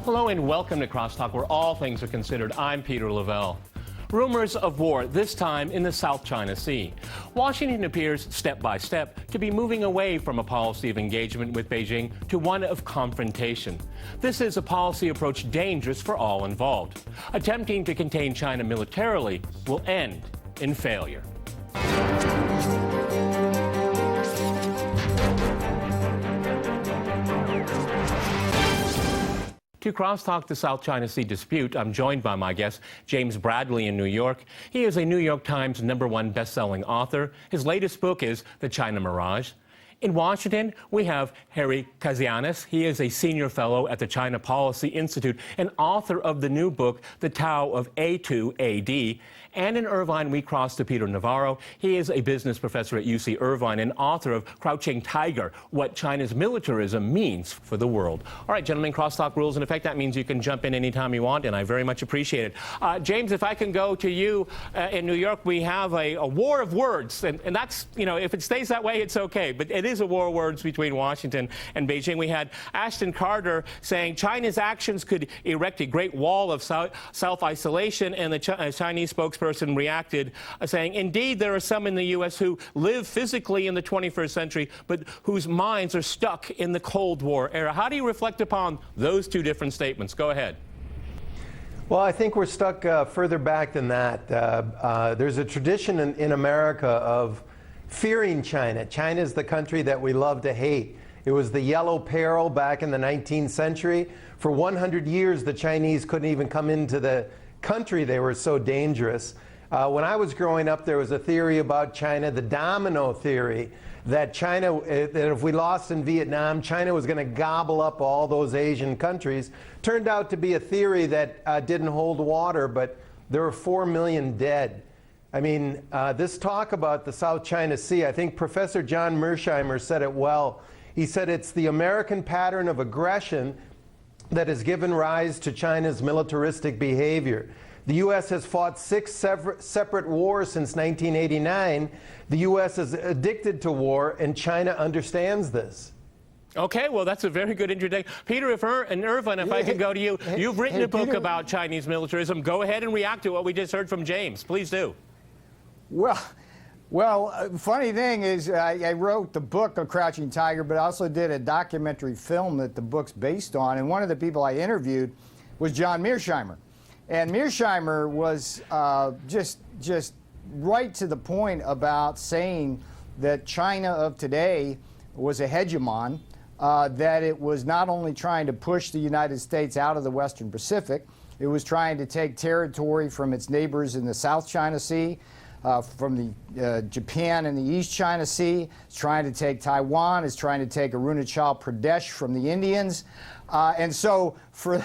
Hello and welcome to CrossTalk, where all things are considered. I'm Peter Lavelle. Rumors of war, this time in the South China Sea. Washington appears, step by step, to be moving away from a policy of engagement with Beijing to one of confrontation. This is a policy approach dangerous for all involved. Attempting to contain China militarily will end in failure. To CrossTalk the South China Sea dispute, I'm joined by my guest, James Bradley in New York. He is a New York Times #1 best-selling author. His latest book is The China Mirage. In Washington, we have Harry Kazianis. He is a senior fellow at the China Policy Institute and author of the new book, The Tao of A2AD. And in Irvine, we cross to Peter Navarro. He is a business professor at UC Irvine and author of Crouching Tiger, What China's Militarism Means for the World. All right, gentlemen, crosstalk rules in effect. That means you can jump in anytime you want, and I very much appreciate it. James, if I can go to you in New York, we have a war of words, and that's, you know, if it stays that way, it's okay. But it is a war of words between Washington and Beijing. We had Ashton Carter saying China's actions could erect a great wall of self-isolation, and the Chinese spokesperson reacted saying, indeed, there are some in the U.S. who live physically in the 21st century, but whose minds are stuck in the Cold War era. How do you reflect upon those two different statements? Go ahead. Well, I think we're stuck further back than that. There's a tradition in America of fearing China. China is the country that we love to hate. It was the yellow peril back in the 19th century. For 100 years, the Chinese couldn't even come into the country. They were so dangerous. When I was growing up, there was a theory about China, the domino theory, that China, that if we lost in Vietnam, China was going to gobble up all those Asian countries. Turned out to be a theory that didn't hold water, but there were 4 million dead. I mean, this talk about the South China Sea, I think Professor John Mearsheimer said it well. He said it's the American pattern of aggression that has given rise to China's militaristic behavior. The U.S. has fought 6 separate wars since 1989. The U.S. is addicted to war, and China understands this. Okay, well, that's a very good introduction. Peter and Irvine, if I can go to you. You've written a book about Chinese militarism. Go ahead and react to what we just heard from James. Please do. Well, funny thing is, I wrote the book of Crouching Tiger, but I also did a documentary film that the book's based on. And one of the people I interviewed was John Mearsheimer. And Mearsheimer was just right to the point about saying that China of today was a hegemon, that it was not only trying to push the United States out of the Western Pacific, it was trying to take territory from its neighbors in the South China Sea, from the Japan and the East China Sea. It's trying to take Taiwan. It's trying to take Arunachal Pradesh from the Indians. And so for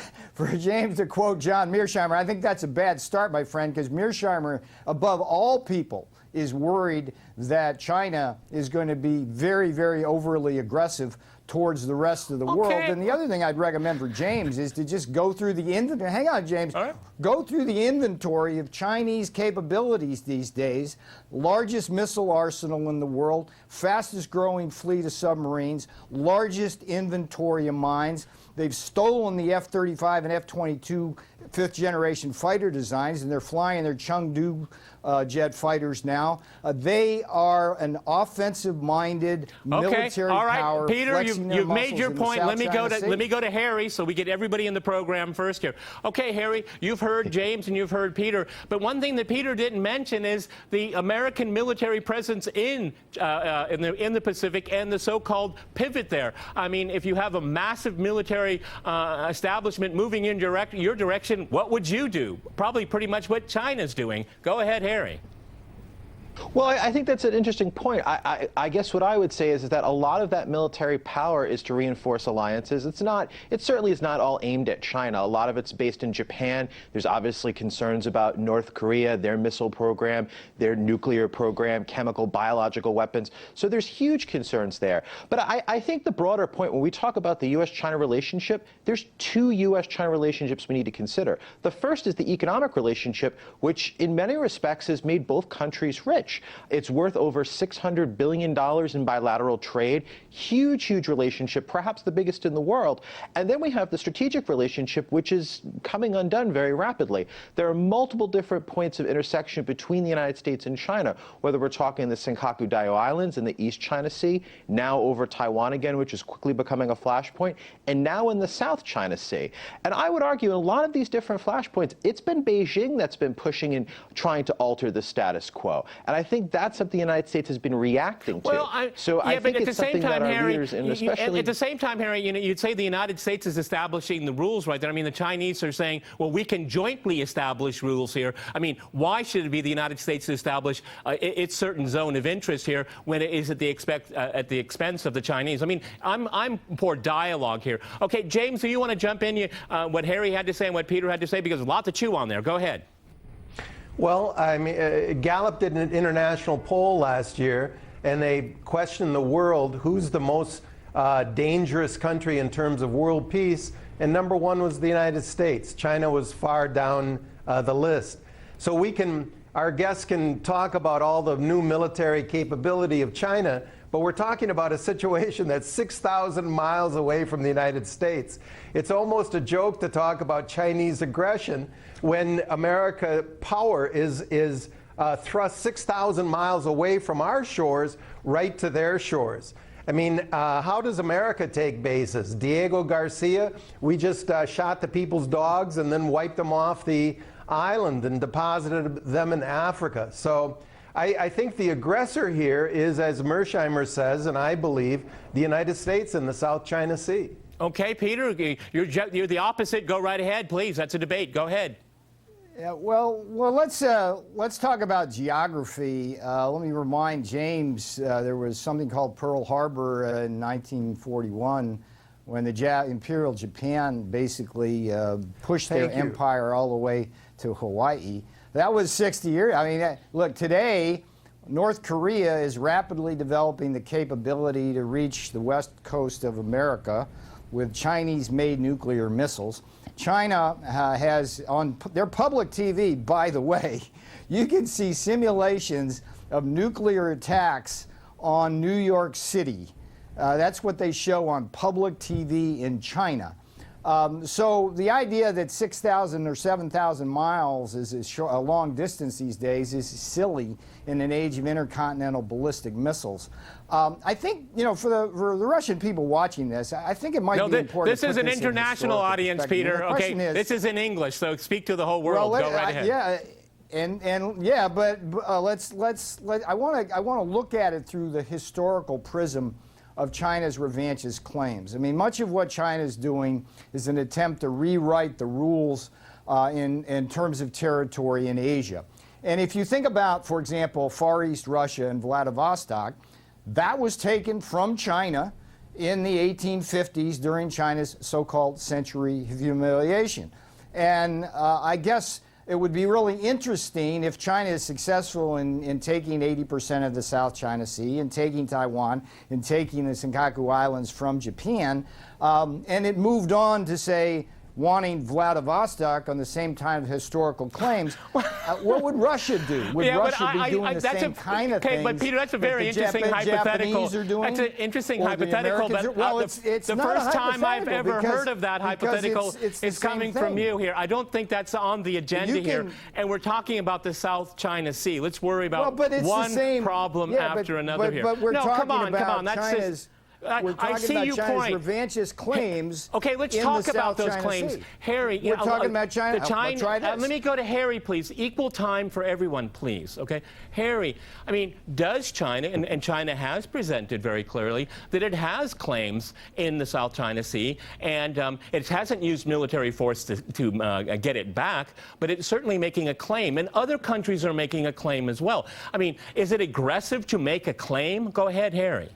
James to quote John Mearsheimer, I think that's a bad start, my friend, because Mearsheimer, above all people, is worried that China is going to be very, very overly aggressive towards the rest of the world. And the other thing I'd recommend for James is to just go through the inventory. Hang on, James. All right. Go through the inventory of Chinese capabilities these days. Largest missile arsenal in the world, fastest growing fleet of submarines, largest inventory of mines. They've stolen the F-35 and F-22 fifth-generation fighter designs, and they're flying their Chengdu jet fighters now. They are an offensive-minded military all right. power. Peter, you've made your point. Let me go to Harry, so we get everybody in the program first here. Okay, Harry, you've heard James and you've heard Peter, but one thing that Peter didn't mention is the American military presence in the Pacific and the so-called pivot there. I mean, if you have a massive military establishment moving in your direction, what would you do? Probably pretty much what China's doing. Go ahead, Harry. Well, I think that's an interesting point. I guess what I would say is that a lot of that military power is to reinforce alliances. It certainly is not all aimed at China. A lot of it's based in Japan. There's obviously concerns about North Korea, their missile program, their nuclear program, chemical, biological weapons. So there's huge concerns there. But I think the broader point, when we talk about the U.S.-China relationship, there's two U.S.-China relationships we need to consider. The first is the economic relationship, which in many respects has made both countries rich. It's worth over $600 billion in bilateral trade. Huge, huge relationship, perhaps the biggest in the world. And then we have the strategic relationship, which is coming undone very rapidly. There are multiple different points of intersection between the United States and China, whether we're talking the Senkaku Diaoyu Islands in the East China Sea, now over Taiwan again, which is quickly becoming a flashpoint, and now in the South China Sea. And I would argue in a lot of these different flashpoints, it's been Beijing that's been pushing and trying to alter the status quo. And I think that's something the United States has been reacting to. Well, I think it's something that our leaders, and especially... At the same time, Harry, you'd say the United States is establishing the rules right there. I mean, the Chinese are saying, well, we can jointly establish rules here. I mean, why should it be the United States to establish its certain zone of interest here when it is at the expense of the Chinese? I mean, I'm for dialogue here. Okay, James, do you want to jump in what Harry had to say and what Peter had to say? Because there's a lot to chew on there. Go ahead. Well, I mean, Gallup did an international poll last year, and they questioned the world, who's the most dangerous country in terms of world peace, and number one was the United States. China was far down the list. So our guests can talk about all the new military capability of China, but we're talking about a situation that's 6,000 miles away from the United States. It's almost a joke to talk about Chinese aggression when America power is thrust 6,000 miles away from our shores right to their shores. I mean, how does America take bases? Diego Garcia, we just shot the people's dogs and then wiped them off the island and deposited them in Africa. So I think the aggressor here is, as Mearsheimer says, and I believe, the United States and the South China Sea. Okay, Peter, you're the opposite. Go right ahead, please. That's a debate. Go ahead. Yeah, well, let's talk about geography. Let me remind James, there was something called Pearl Harbor in 1941 when the Imperial Japan basically pushed their empire all the way to Hawaii. That was 60 years. I mean, look, today, North Korea is rapidly developing the capability to reach the west coast of America with Chinese-made nuclear missiles. China has, on their public TV, by the way, you can see simulations of nuclear attacks on New York City. That's what they show on public TV in China. So the idea that 6,000 or 7,000 miles is a long distance these days is silly in an age of intercontinental ballistic missiles. I think, for the Russian people watching this, I think it might be important. This is an international audience, Peter. Okay, this is in English, so speak to the whole world. Go right ahead. Yeah, but I want to look at it through the historical prism of China's revanchist claims. I mean, much of what China is doing is an attempt to rewrite the rules in terms of territory in Asia. And if you think about, for example, Far East Russia and Vladivostok, that was taken from China in the 1850s during China's so-called century of humiliation. And I guess it would be really interesting if China is successful in taking 80% of the South China Sea and taking Taiwan and taking the Senkaku Islands from Japan, and it moved on to say wanting Vladivostok on the same time of historical claims. What would Russia do? Would Russia be doing the same kind of things? But Peter, that's a very interesting hypothetical. That's an interesting hypothetical. But the first time I've ever heard of that hypothetical is coming from you here. I don't think that's on the agenda here. And we're talking about the South China Sea. Let's worry about one problem after another here. But we're talking about China's... we're talking about China's revanchist claims. Okay, let's talk about those claims. Harry, we're talking about China. Let me go to Harry, please. Equal time for everyone, please. Okay, Harry. I mean, does China, and China has presented very clearly that it has claims in the South China Sea, and it hasn't used military force to get it back, but it's certainly making a claim, and other countries are making a claim as well. I mean, is it aggressive to make a claim? Go ahead, Harry.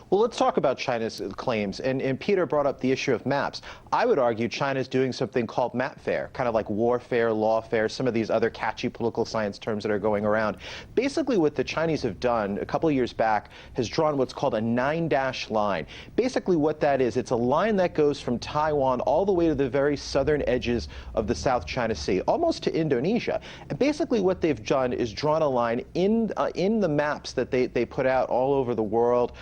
Well, let's talk about China's claims. And Peter brought up the issue of maps. I would argue China's doing something called mapfare, kind of like warfare, lawfare, some of these other catchy political science terms that are going around. Basically, what the Chinese have done a couple of years back has drawn what's called a 9-dash line. Basically, what that is, it's a line that goes from Taiwan all the way to the very southern edges of the South China Sea, almost to Indonesia. And basically, what they've done is drawn a line in the maps that they put out all over the world,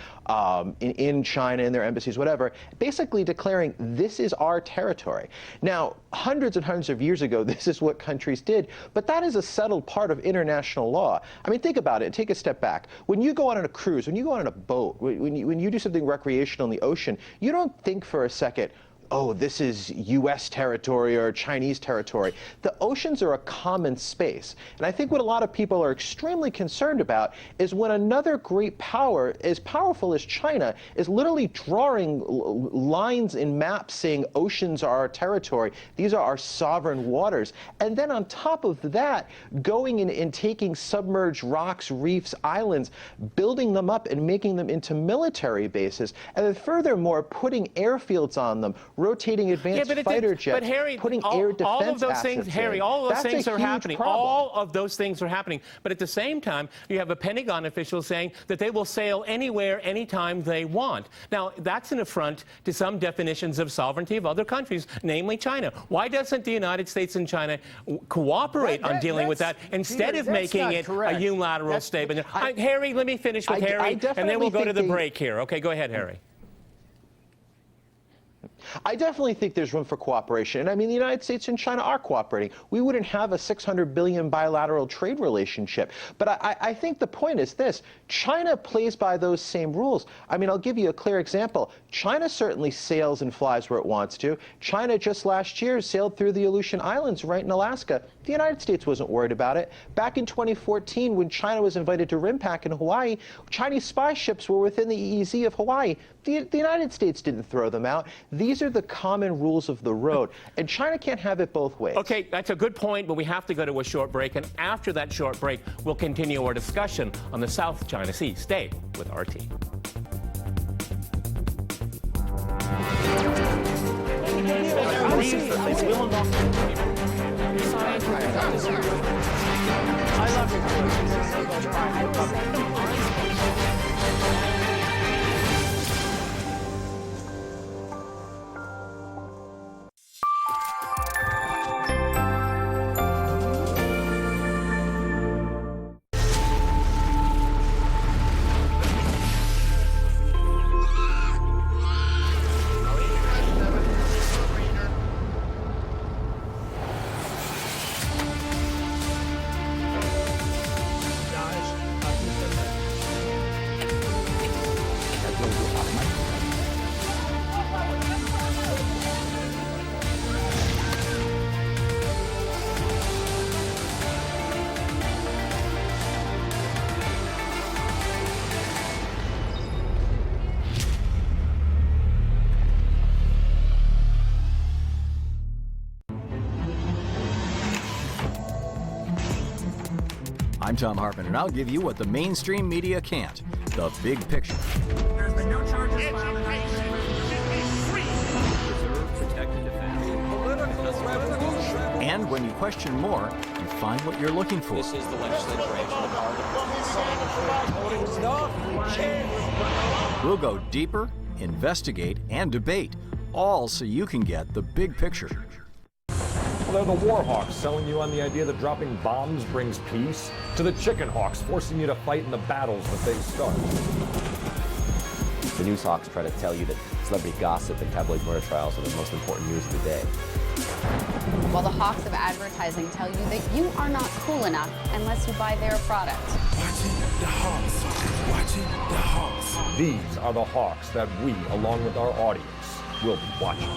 in China, in their embassies, whatever, basically declaring this is our territory. Now, hundreds and hundreds of years ago, this is what countries did, but that is a settled part of international law. I mean, think about it. Take a step back. When you go on a cruise, when you go on a boat, when you do something recreational in the ocean, you don't think for a second, oh, this is U.S. territory or Chinese territory. The oceans are a common space. And I think what a lot of people are extremely concerned about is when another great power, as powerful as China, is literally drawing lines in maps saying oceans are our territory, these are our sovereign waters. And then on top of that, going in and taking submerged rocks, reefs, islands, building them up and making them into military bases, and then furthermore, putting airfields on them, rotating advanced fighter jets, but Harry, putting air defense all of those things, Harry, all of those things are happening. Problem. All of those things are happening. But at the same time, you have a Pentagon official saying that they will sail anywhere, anytime they want. Now, that's an affront to some definitions of sovereignty of other countries, namely China. Why doesn't the United States and China cooperate on dealing with that instead of making it a unilateral statement? Harry, let me finish with Harry, and then we'll go to the break here. Okay, go ahead, Harry. I definitely think there's room for cooperation. And I mean, the United States and China are cooperating. We wouldn't have a $600 billion bilateral trade relationship. But I think the point is this. China plays by those same rules. I mean, I'll give you a clear example. China certainly sails and flies where it wants to. China just last year sailed through the Aleutian Islands right in Alaska. The United States wasn't worried about it. Back in 2014, when China was invited to RIMPAC in Hawaii, Chinese spy ships were within the EEZ of Hawaii. The United States didn't throw them out. These are the common rules of the road, and China can't have it both ways. Okay, that's a good point, but we have to go to a short break, and after that short break, we'll continue our discussion on the South China Sea. Stay with RT. I'm Tom Hartman, and I'll give you what the mainstream media can't, the big picture. There's been no charges filed. Education should be free. Preserve, protect, and defend. Political revolution. And when you question more, you find what you're looking for. This is the legislature We'll go deeper, investigate, and debate, all so you can get the big picture. They're the war hawks selling you on the idea that dropping bombs brings peace, to the chicken hawks forcing you to fight in the battles that they start. The news hawks try to tell you that celebrity gossip and tabloid murder trials are the most important news of the day. While the hawks of advertising tell you that you are not cool enough unless you buy their product. Watching the hawks. watching the Hawks. These are the Hawks that we, along with our audience, will be watching.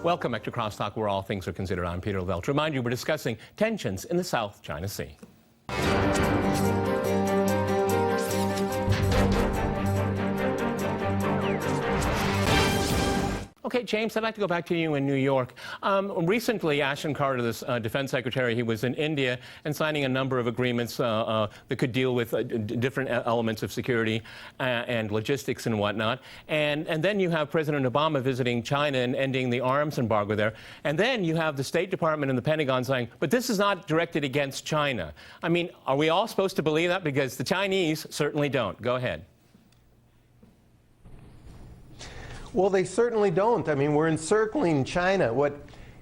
Welcome back to CrossTalk, where all things are considered. I'm Peter Lavelle. To remind you, we're discussing tensions in the South China Sea. Okay, James, I'd like to go back to you in New York. Recently, Ashton Carter, this defense secretary, he was in India and signing a number of agreements that could deal with different elements of security and logistics and whatnot. And then you have President Obama visiting China and ending the arms embargo there. And then you have the State Department and the Pentagon saying, but this is not directed against China. I mean, are we all supposed to believe that? Because the Chinese certainly don't. Go ahead. Well, they certainly don't. I mean, we're encircling China.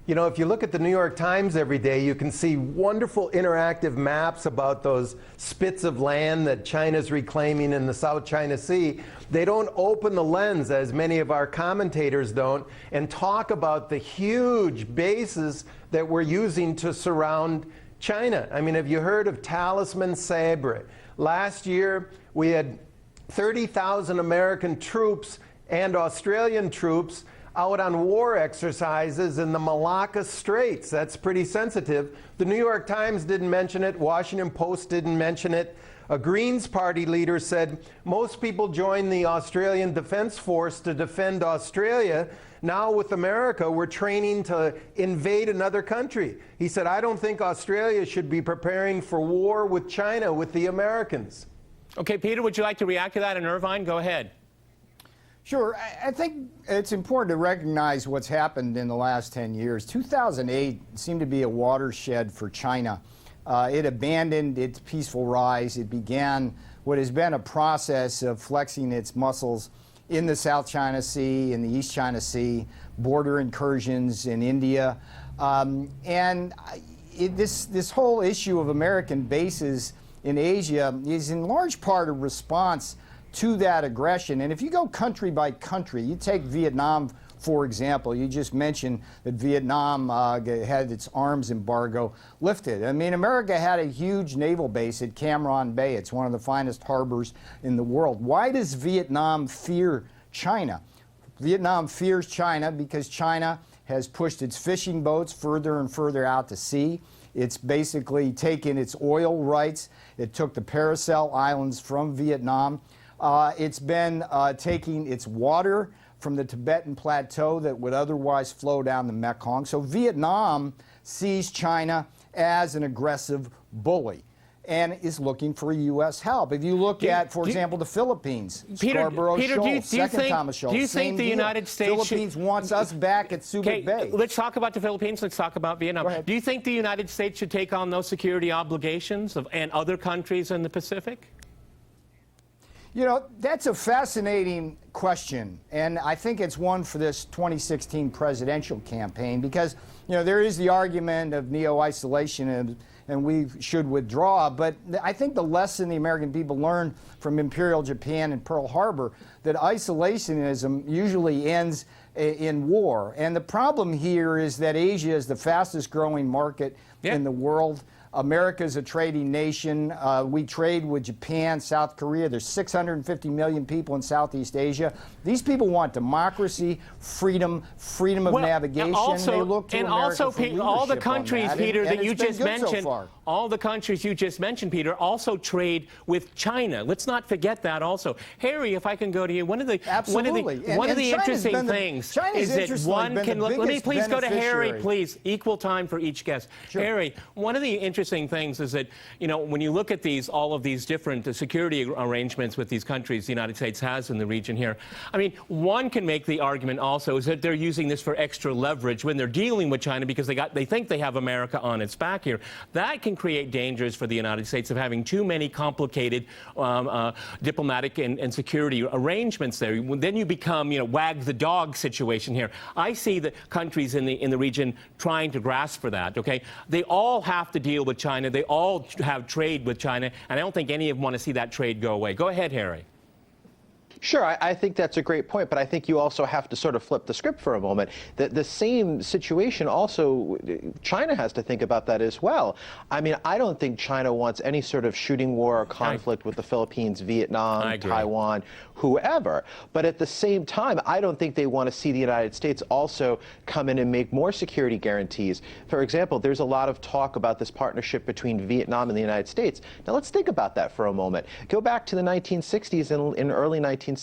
If you look at the New York Times every day, you can see wonderful interactive maps about those spits of land that China's reclaiming in the South China Sea. They don't open the lens, as many of our commentators don't, and talk about the huge bases that we're using to surround China. I mean, have you heard of Talisman Sabre? Last year, we had 30,000 American troops and Australian troops out on war exercises in the Malacca Straits. That's pretty sensitive. The New York Times didn't mention it. Washington Post didn't mention it. A Greens Party leader said most people join the Australian Defence Force to defend Australia. Now with America, we're training to invade another country. He said, I don't think Australia should be preparing for war with China with the Americans. Okay, Peter, would you like to react to that? And Irvine, go ahead. Sure. I think it's important to recognize what's happened in the last 10 years. 2008 seemed to be a watershed for China. It abandoned its peaceful rise. It began what has been a process of flexing its muscles in the South China Sea, in the East China Sea, border incursions in India. This whole issue of American bases in Asia is in large part a response to that aggression. And if you go country by country, you take Vietnam, for example. You just mentioned that Vietnam had its arms embargo lifted. I mean, America had a huge naval base at Cam Ranh Bay. It's one of the finest harbors in the world. Why does Vietnam fear China? Vietnam fears China because China has pushed its fishing boats further and further out to sea. It's basically taken its oil rights. It took the Paracel Islands from Vietnam. It's been taking its water from the Tibetan Plateau that would otherwise flow down the Mekong. So Vietnam sees China as an aggressive bully and is looking for U.S. help. If you look at, for example, the Philippines, Scarborough Shoal, Second Thomas Shoal, do you think the United States Philippines wants us back at Subic Bay? Let's talk about the Philippines. Let's talk about Vietnam. Do you think the United States should take on those security obligations and other countries in the Pacific? You know, that's a fascinating question, and I think it's one for this 2016 presidential campaign because, there is the argument of neo-isolation and we should withdraw, but I think the lesson the American people learned from Imperial Japan and Pearl Harbor, that isolationism usually ends in war. And the problem here is that Asia is the fastest growing market in the world. America is a trading nation. We trade with Japan, South Korea. There's 650 million people in Southeast Asia. These people want democracy, freedom of navigation. They look to America for leadership all the countries, on that. Peter, and that you just mentioned, so all the countries you just mentioned, Peter, also trade with China. Let's not forget that also. Harry, if I can go to you, one of the interesting things is that one can. Let me please go to Harry, please. Equal time for each guest. Sure. Harry, one of the interesting things is that, you know, when you look at all of these different security arrangements with these countries the United States has in the region here, I mean, one can make the argument also is that they're using this for extra leverage when they're dealing with China because they think they have America on its back here. That can create dangers for the United States of having too many complicated diplomatic and security arrangements there. Then you become, you know, wag the dog situation here. I see the countries in the region trying to grasp for that, okay? They all have to deal with China. They all have trade with China, and I don't think any of them want to see that trade go away. Go ahead, Harry. Sure, I think that's a great point, but I think you also have to sort of flip the script for a moment. The same situation also, China has to think about that as well. I mean, I don't think China wants any sort of shooting war or conflict with the Philippines, Vietnam, Taiwan, whoever. But at the same time, I don't think they want to see the United States also come in and make more security guarantees. For example, there's a lot of talk about this partnership between Vietnam and the United States. Now, let's think about that for a moment. Go back to the 1960s and early 1970s.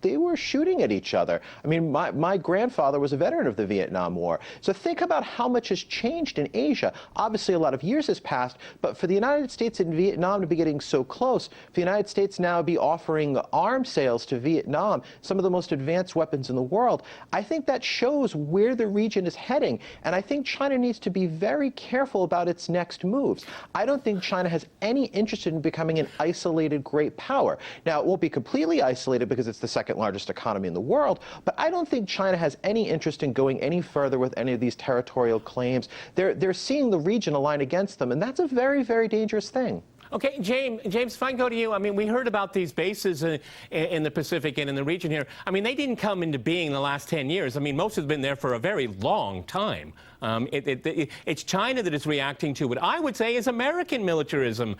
They were shooting at each other. I mean, my grandfather was a veteran of the Vietnam War. So think about how much has changed in Asia. Obviously, a lot of years has passed, but for the United States and Vietnam to be getting so close, for the United States now to be offering arms sales to Vietnam, some of the most advanced weapons in the world, I think that shows where the region is heading. And I think China needs to be very careful about its next moves. I don't think China has any interest in becoming an isolated great power. Now, it won't be completely isolated because it's the second largest economy in the world, but I don't think China has any interest in going any further with any of these territorial claims. They're seeing the region align against them, and that's a very, very dangerous thing. Okay, James, if I can go to you, I mean, we heard about these bases in the Pacific and in the region here. I mean, they didn't come into being in the last 10 years. I mean, most have been there for a very long time. It's China that is reacting to what I would say is American militarism.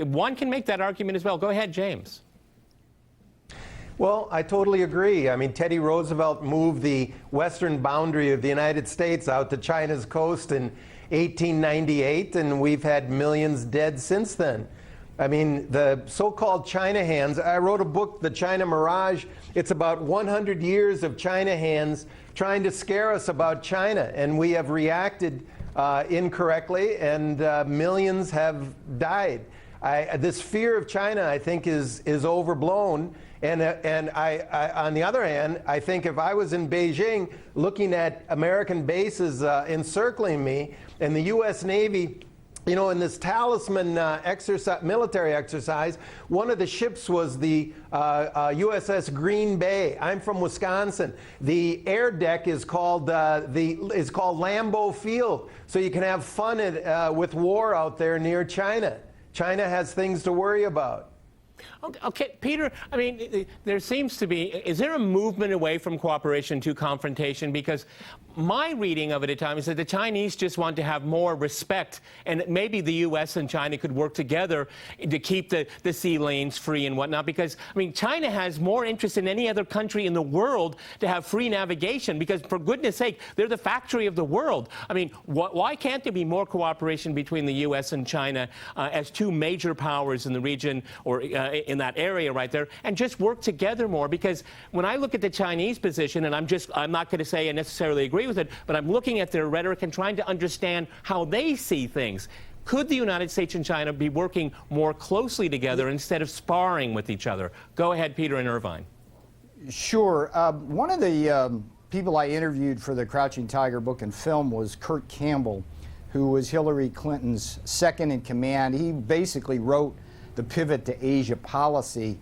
One can make that argument as well. Go ahead, James. Well, I totally agree. I mean, Teddy Roosevelt moved the western boundary of the United States out to China's coast in 1898, and we've had millions dead since then. I mean, the so-called China hands, I wrote a book, The China Mirage. It's about 100 years of China hands trying to scare us about China, and we have reacted incorrectly, and millions have died. This fear of China, I think, is overblown. And on the other hand, I think if I was in Beijing looking at American bases encircling me and the U.S. Navy, you know, in this talisman military exercise, one of the ships was the USS Green Bay. I'm from Wisconsin. The air deck is called Lambeau Field, so you can have fun with war out there near China. China has things to worry about. Okay, Peter, I mean, there seems to be, is there a movement away from cooperation to confrontation? Because my reading of it at times is that the Chinese just want to have more respect, and maybe the U.S. and China could work together to keep the sea lanes free and whatnot. Because, I mean, China has more interest than any other country in the world to have free navigation, because, for goodness sake, they're the factory of the world. I mean, why can't there be more cooperation between the U.S. and China as two major powers in the region, or in that area right there, and just work together more? Because when I look at the Chinese position, and I'm not going to say I necessarily agree with it, but I'm looking at their rhetoric and trying to understand how they see things. Could the United States and China be working more closely together instead of sparring with each other? Go ahead, Peter and Irvine. Sure. One of the people I interviewed for the Crouching Tiger book and film was Kurt Campbell, who was Hillary Clinton's second in command. He basically wrote the Pivot to Asia policy.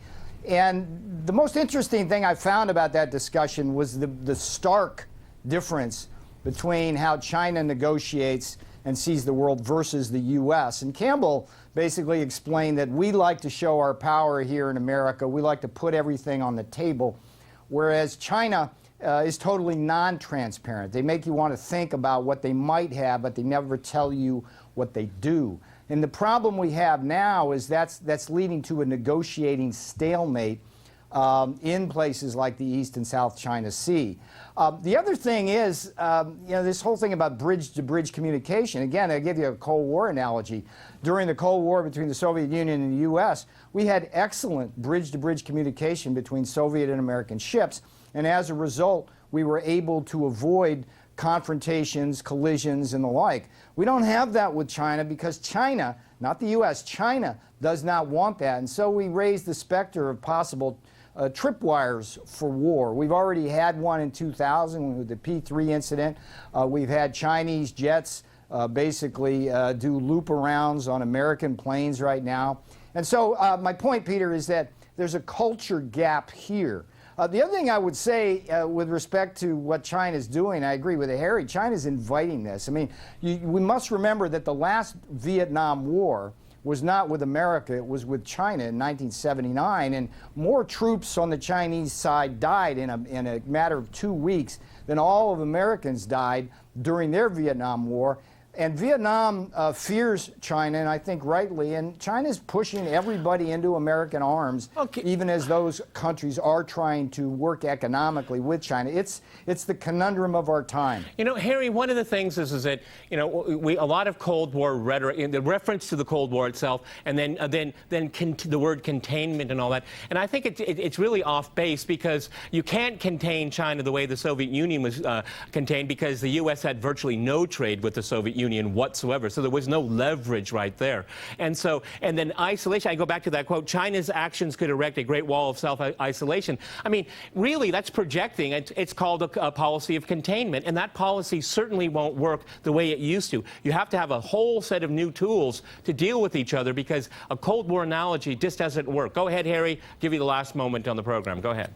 And the most interesting thing I found about that discussion was the stark difference between how China negotiates and sees the world versus the U.S. And Campbell basically explained that we like to show our power here in America. We like to put everything on the table, whereas China is totally non-transparent. They make you want to think about what they might have, but they never tell you what they do. And the problem we have now is that's leading to a negotiating stalemate in places like the East and South China Sea. The other thing is, this whole thing about bridge-to-bridge communication. Again, I give you a Cold War analogy. During the Cold War between the Soviet Union and the U.S., we had excellent bridge-to-bridge communication between Soviet and American ships, and as a result, we were able to avoid confrontations, collisions, and the like. We don't have that with China because China, not the U.S., China does not want that, and so we raise the specter of possible tripwires for war. We've already had one in 2000 with the P-3 incident. We've had Chinese jets basically do loop-arounds on American planes right now. And so my point, Peter, is that there's a culture gap here. The other thing I would say with respect to what China's doing, I agree with Harry, China's inviting this. I mean, we must remember that the last Vietnam War was not with America, it was with China in 1979, and more troops on the Chinese side died in a matter of 2 weeks than all of Americans died during their Vietnam War. And Vietnam fears China, and I think rightly, and China's pushing everybody into American arms, even as those countries are trying to work economically with China. It's the conundrum of our time. You know, Harry, one of the things is that, a lot of Cold War rhetoric, in the reference to the Cold War itself, and then the word containment and all that, and I think it's really off base because you can't contain China the way the Soviet Union was contained because the U.S. had virtually no trade with the Soviet Union whatsoever, so there was no leverage right there. And then isolation, I go back to that quote, China's actions could erect a great wall of self-isolation. I mean, really, that's projecting. It's called a policy of containment, and that policy certainly won't work the way it used to. You have to have a whole set of new tools to deal with each other because a Cold War analogy just doesn't work. Go ahead, Harry. Give you the last moment on the program. Go ahead.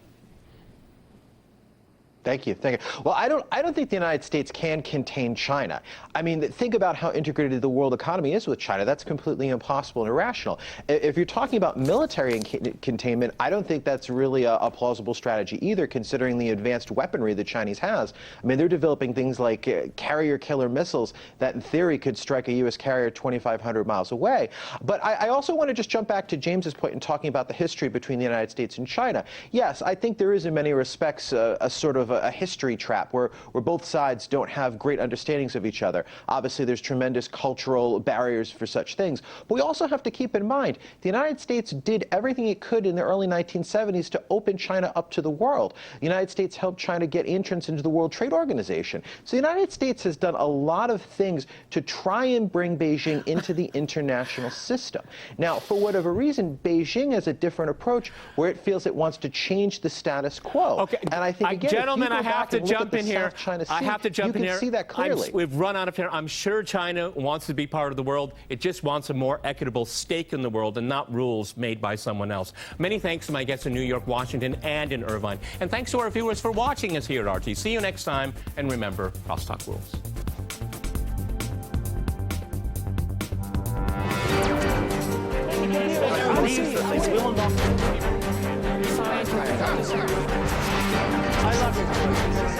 Thank you. Well, I don't think the United States can contain China. I mean, think about how integrated the world economy is with China. That's completely impossible and irrational. If you're talking about military containment, I don't think that's really a plausible strategy either, considering the advanced weaponry the Chinese has. I mean, they're developing things like carrier killer missiles that, in theory, could strike a U.S. carrier 2,500 miles away. But I also want to just jump back to James's point in talking about the history between the United States and China. Yes, I think there is, in many respects, a sort of a history trap where both sides don't have great understandings of each other. Obviously, there's tremendous cultural barriers for such things. But we also have to keep in mind, the United States did everything it could in the early 1970s to open China up to the world. The United States helped China get entrance into the World Trade Organization. So the United States has done a lot of things to try and bring Beijing into the international system. Now, for whatever reason, Beijing has a different approach where it feels it wants to change the status quo. Okay, and I think, again, gentlemen, I have to jump in here. I have to jump in here. You can see that clearly. We've run out of time. I'm sure China wants to be part of the world. It just wants a more equitable stake in the world and not rules made by someone else. Many thanks to my guests in New York, Washington, and in Irvine. And thanks to our viewers for watching us here at RT. See you next time. And remember, CrossTalk rules. I love it.